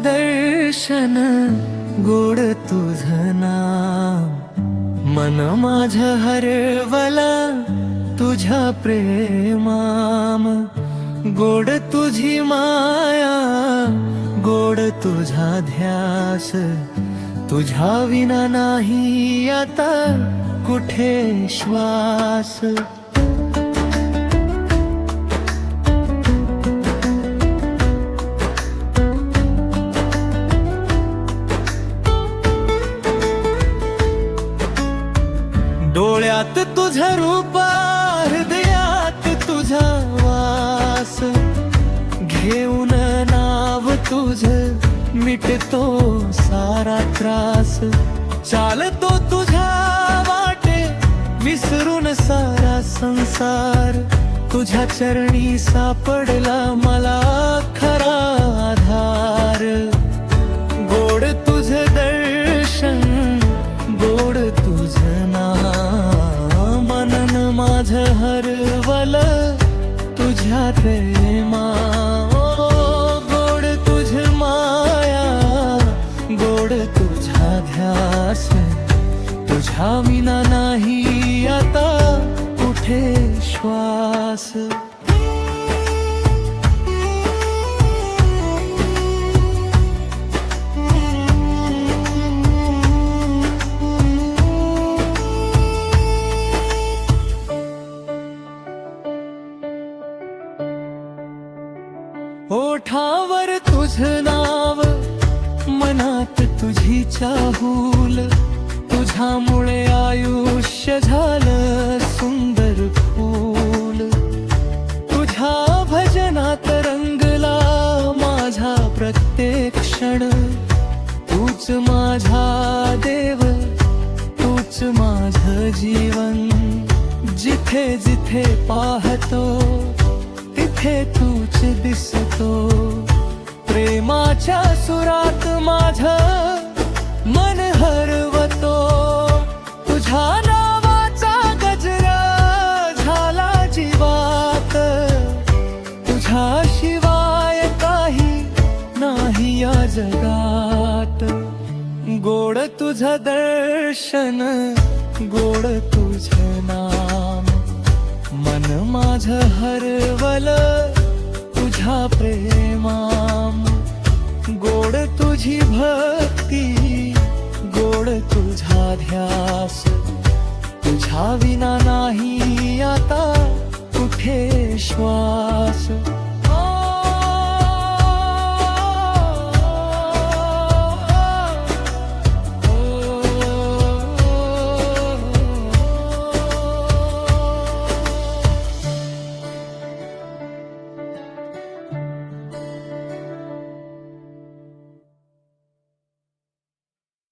दर्शन गोड तुझं नाम मन माझं हरवला तुझ्या प्रेमाम गोड तुझी माया गोड तुझा ध्यास तुझ्या विना नाही आता कुठे श्वास डोळ्यात तुझं रूप हृदयात तुझा वास घेऊन नाव तुझं मिटतो सारा त्रास चालतो तुझ्या वाटे विसरून सारा संसार तुझ्या चरणी सापडला मला खरा आधार गोड तुझं दर्शन गोड तुझं नाम मनन माझं हरवलं तुझ्या प्रेमा गोड तुझ माया गोड तुझा ध्यास तुझ्या विना नाही आता कुठे श्वास ओठावर तुझं नाव मनात तुझी चाहूल तुझ्यामुळे आयुष्य झालं सुंदर फूल तुझ्या भजनात रंगला माझा प्रत्येक क्षण तूच माझा देव तूच माझं जीवन जिथे जिथे पाहतो तिथे तूच दिसतो प्रेमाच्या सुरात माझं मन हरवतो तुझ्या नावाचा गजरा झाला जीवात तुझ्याशिवाय काही नाही या जगात गोड तुझं दर्शन गोड तुझं नाम मन माझं हरवलं तुझ्या प्रेमाम गोड तुझी भक्ती गोड तुझा ध्यास तुझ्या विना नाही आता कुठे श्वास